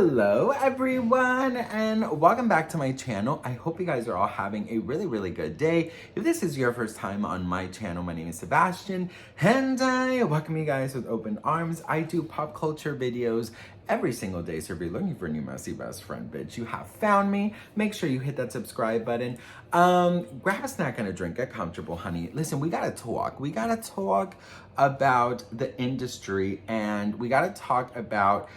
Hello everyone and welcome back to my channel. I hope you guys are all having a really good day. If this is your first time on my channel, my name is Sebastian and I welcome you guys with open arms. I do pop culture videos every single day, so if you're looking for a new messy best friend, bitch, you have found me. Make sure you hit that subscribe button. Grab a snack and a drink, get comfortable, honey. Listen, we gotta talk. We gotta talk about the industry and we gotta talk about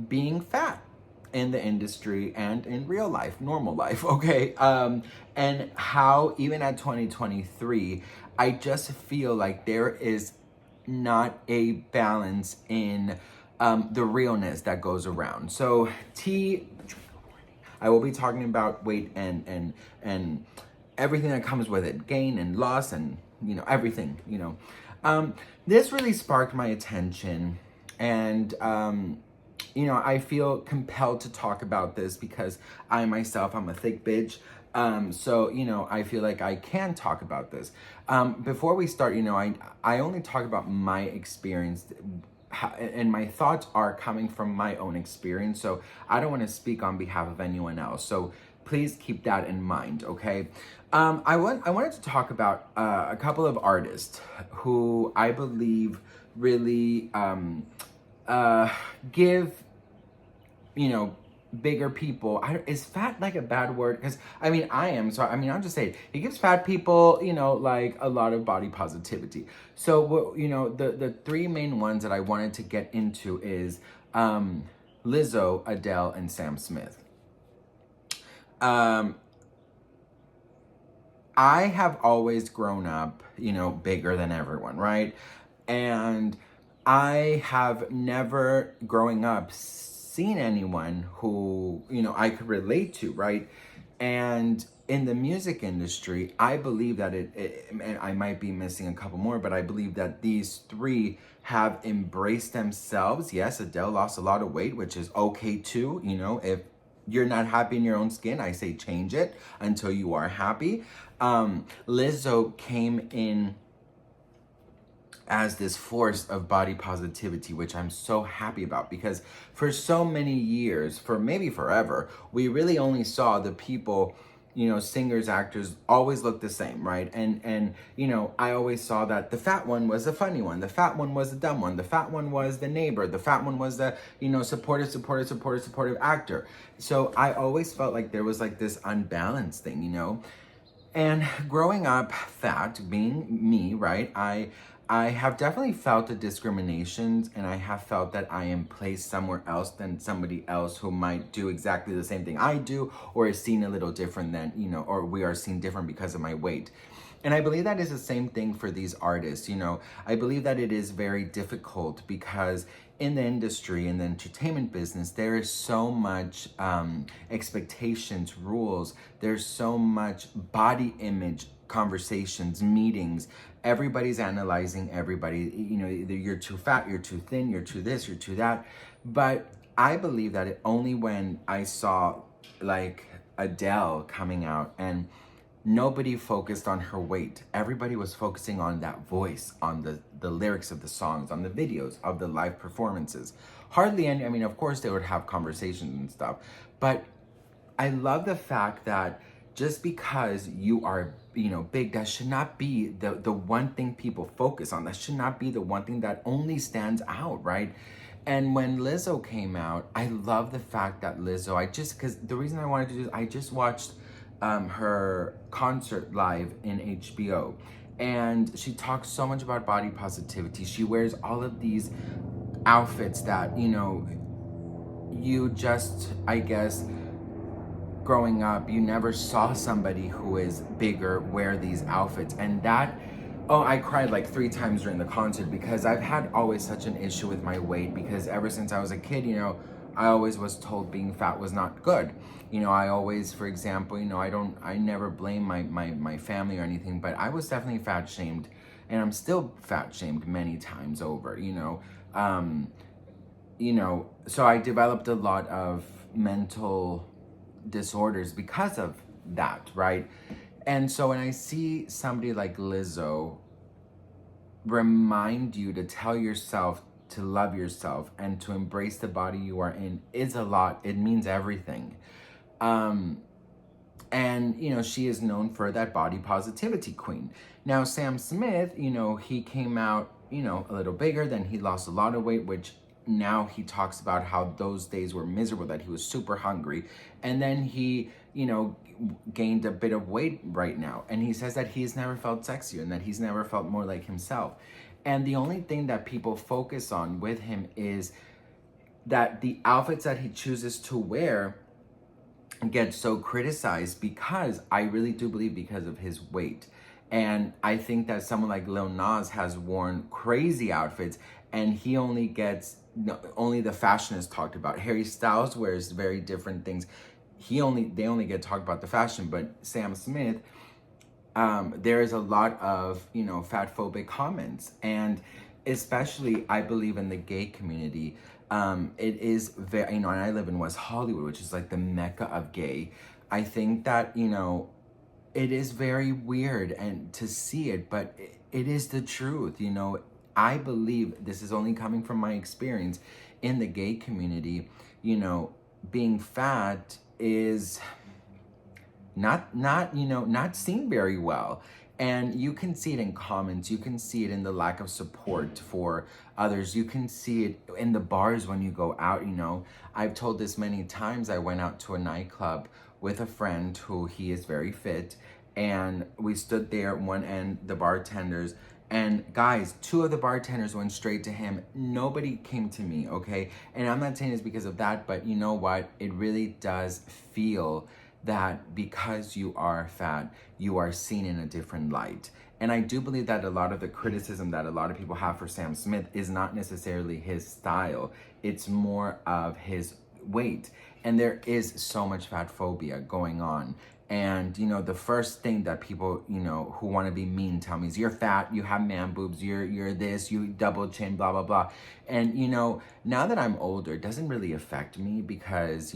being fat in the industry and in real life, normal life, okay? And how even at 2023, I just feel like there is not a balance in the realness that goes around. So I will be talking about weight and everything that comes with it, gain and loss and, you know, everything, you know. This really sparked my attention and, you know, I feel compelled to talk about this because I myself, I'm a thick bitch. So, you know, I feel like I can talk about this. Before we start, you know, I only talk about my experience and my thoughts are coming from my own experience. So I don't want to speak on behalf of anyone else. So please keep that in mind, okay? I wanted to talk about a couple of artists who I believe really give, you know, bigger people, is fat like a bad word? Because I mean, I am, so I mean, I'm just saying, it gives fat people, you know, like a lot of body positivity. So, you know, the three main ones that I wanted to get into is Lizzo, Adele, and Sam Smith. I have always grown up, you know, bigger than everyone, right? And I have never, growing up, seen anyone who, you know, I could relate to, right? And in the music industry, I believe that and I might be missing a couple more, but I believe that these three have embraced themselves. Yes, Adele lost a lot of weight, which is okay too. You know, if you're not happy in your own skin, I say change it until you are happy. Lizzo came in as this force of body positivity, which I'm so happy about, because for so many years, for maybe forever, we really only saw the people, you know, singers, actors always look the same, right? And you know, I always saw that the fat one was the funny one, the fat one was the dumb one, the fat one was the neighbor, the fat one was the, you know, supportive actor. So I always felt like there was like this unbalanced thing, you know? And growing up fat, being me, right, I have definitely felt the discriminations, and I have felt that I am placed somewhere else than somebody else who might do exactly the same thing I do, or is seen a little different than, you know, or we are seen different because of my weight. And I believe that is the same thing for these artists, you know. I believe that it is very difficult because in the industry, in the entertainment business, there is so much expectations, rules, there's so much body image conversations, meetings. Everybody's analyzing everybody, you know, either you're too fat, you're too thin, you're too this, you're too that. But I believe that only when I saw like Adele coming out and nobody focused on her weight. Everybody was focusing on that voice, on the lyrics of the songs, on the videos of the live performances. Hardly any, I mean, of course they would have conversations and stuff, but I love the fact that just because you are, you know, big, that should not be the one thing people focus on. That should not be the one thing that only stands out, right? And when Lizzo came out, I love the fact that Lizzo, because the reason I wanted to do this, I just watched her concert live in HBO. And she talks so much about body positivity. She wears all of these outfits that, you know, you just, I guess, growing up, you never saw somebody who is bigger wear these outfits. And that, oh, I cried like 3 times during the concert because I've had always such an issue with my weight, because ever since I was a kid, you know, I always was told being fat was not good. You know, I always, for example, you know, I never blame my family or anything, but I was definitely fat shamed, and I'm still fat shamed many times over, you know. So I developed a lot of mental disorders because of that, right? And so when I see somebody like Lizzo remind you to tell yourself to love yourself and to embrace the body you are in is a lot. It means everything. And, she is known for that body positivity queen. Now, Sam Smith, he came out, a little bigger, then he lost a lot of weight, which now he talks about how those days were miserable, that he was super hungry. And then he, gained a bit of weight right now. And he says that he's never felt sexier and that he's never felt more like himself. And the only thing that people focus on with him is that the outfits that he chooses to wear get so criticized because I really do believe because of his weight. And I think that someone like Lil Nas has worn crazy outfits and he only gets, only the fashion is talked about. Harry Styles wears very different things. They only get talked about the fashion, but Sam Smith, there is a lot of, fatphobic comments. And especially, I believe in the gay community, it is very, and I live in West Hollywood, which is like the mecca of gay. I think that, it is very weird and to see it, but it is the truth. I believe this is only coming from my experience in the gay community. Being fat is not seen very well. And you can see it in comments. You can see it in the lack of support for others. You can see it in the bars when you go out. I've told this many times. I went out to a nightclub with a friend who he is very fit. And we stood there at one end, the bartenders. And guys, two of the bartenders went straight to him. Nobody came to me, okay? And I'm not saying it's because of that, but you know what? It really does feel that because you are fat, you are seen in a different light. And I do believe that a lot of the criticism that a lot of people have for Sam Smith is not necessarily his style. It's more of his weight. And there is so much fat phobia going on. And, the first thing that people, who want to be mean tell me is you're fat, you have man boobs, you're this, you double chin, blah, blah, blah. And, now that I'm older, it doesn't really affect me because,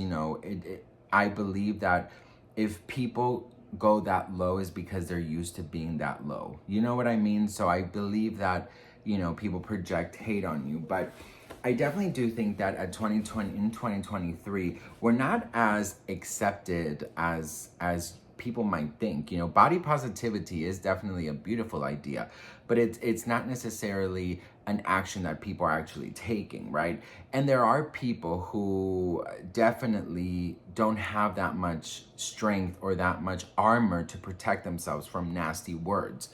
I believe that if people go that low is because they're used to being that low. You know what I mean? So I believe that, people project hate on you. But I definitely do think that in 2023, we're not as accepted as people might think. Body positivity is definitely a beautiful idea, but it's not necessarily an action that people are actually taking, right? And there are people who definitely don't have that much strength or that much armor to protect themselves from nasty words.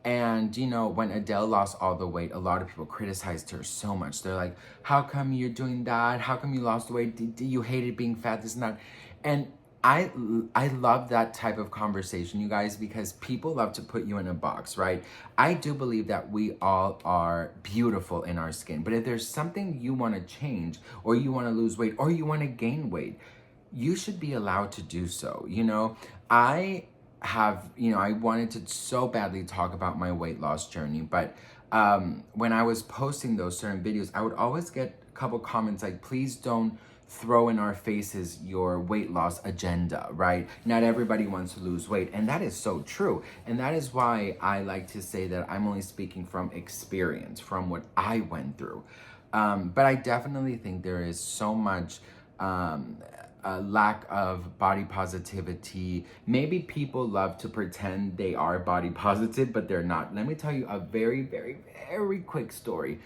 And, when Adele lost all the weight, a lot of people criticized her so much. They're like, how come you're doing that? How come you lost weight? Do you hated being fat, this and that? And I love that type of conversation, you guys, because people love to put you in a box, right? I do believe that we all are beautiful in our skin. But if there's something you want to change, or you want to lose weight, or you want to gain weight, you should be allowed to do so. I wanted to so badly talk about my weight loss journey, but when I was posting those certain videos, I would always get a couple comments like, please don't throw in our faces your weight loss agenda, right? Not everybody wants to lose weight. And that is so true. And that is why I like to say that I'm only speaking from experience, from what I went through. But I definitely think there is so much a lack of body positivity. Maybe people love to pretend they are body positive, but they're not. Let me tell you a very, very, very quick story.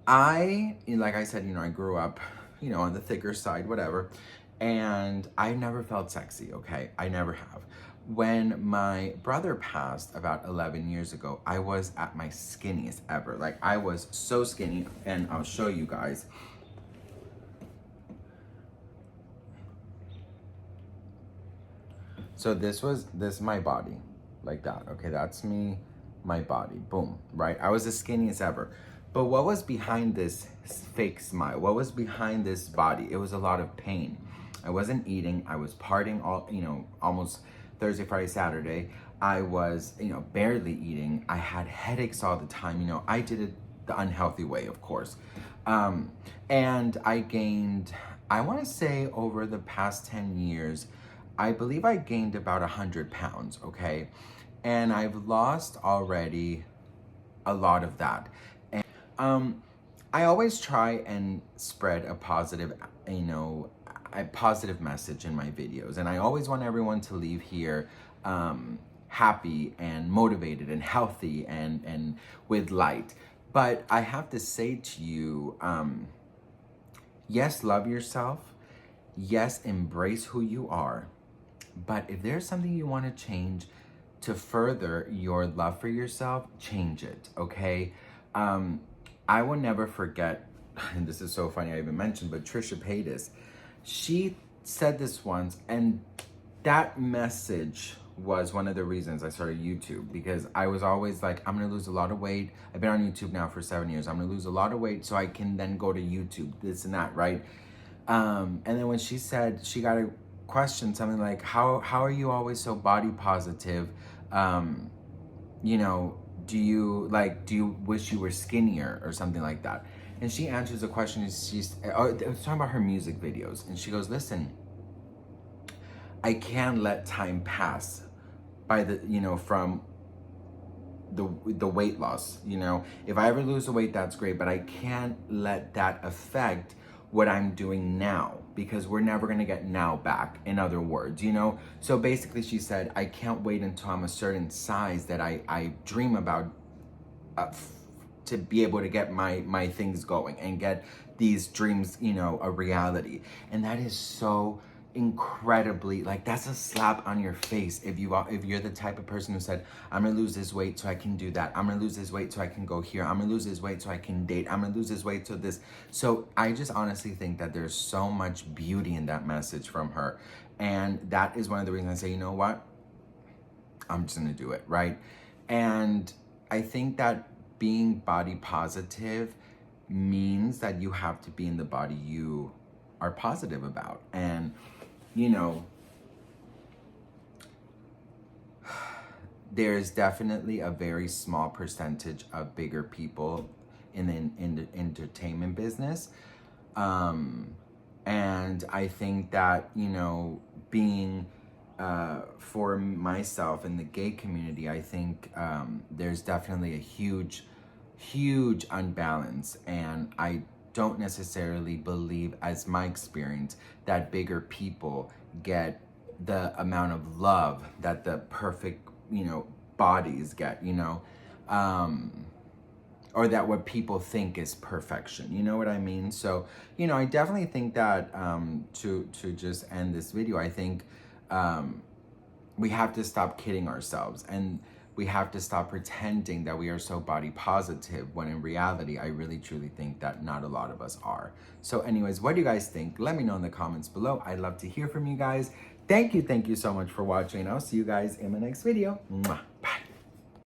Like I said, I grew up, on the thicker side, whatever. And I never felt sexy, okay? I never have. When my brother passed about 11 years ago, I was at my skinniest ever. Like, I was so skinny, and I'll show you guys. So this is my body, like that. Okay, that's me, my body, boom, right? I was the skinniest ever. But what was behind this fake smile? What was behind this body? It was a lot of pain. I wasn't eating. I was partying almost Thursday, Friday, Saturday. I was, barely eating. I had headaches all the time. I did it the unhealthy way, of course. And I gained, I want to say over the past 10 years, I believe I gained about 100 pounds, okay? And I've lost already a lot of that. I always try and spread a positive, a positive message in my videos. And I always want everyone to leave here happy and motivated and healthy and with light. But I have to say to you, yes, love yourself. Yes, embrace who you are. But if there's something you want to change to further your love for yourself, change it, okay? I will never forget, and this is so funny I even mentioned, but Trisha Paytas, she said this once, and that message was one of the reasons I started YouTube, because I was always like, I'm gonna lose a lot of weight. I've been on YouTube now for 7 years. I'm gonna lose a lot of weight so I can then go to YouTube, this and that, right? And then when she said, she got a question, something like, how are you always so body positive? You know, do you wish you were skinnier or something like that? And she answers the question, it was talking about her music videos. And she goes, listen, I can't let time pass by from the weight loss. If I ever lose the weight, that's great, but I can't let that affect what I'm doing now, because we're never gonna get now back, in other words, So basically she said, I can't wait until I'm a certain size that I dream about to be able to get my things going and get these dreams, a reality. And that is so incredibly, that's a slap on your face if you're the type of person who said, I'm gonna lose this weight so I can do that, I'm gonna lose this weight so I can go here, I'm gonna lose this weight so I can date, I'm gonna lose this weight so this. So I just honestly think that there's so much beauty in that message from her, and that is one of the reasons I say, you know what, I'm just gonna do it, right? And I think that being body positive means that you have to be in the body you are positive about. And there's definitely a very small percentage of bigger people in the entertainment business. And I think that, being for myself in the gay community, I think there's definitely a huge unbalance. And I don't necessarily believe, as my experience, that bigger people get the amount of love that the perfect, bodies get, or that what people think is perfection. You know what I mean? So, I definitely think that to just end this video, I think we have to stop kidding ourselves, and we have to stop pretending that we are so body positive, when in reality, I really truly think that not a lot of us are. So anyways, what do you guys think? Let me know in the comments below. I'd love to hear from you guys. Thank you so much for watching. I'll see you guys in my next video. Mwah.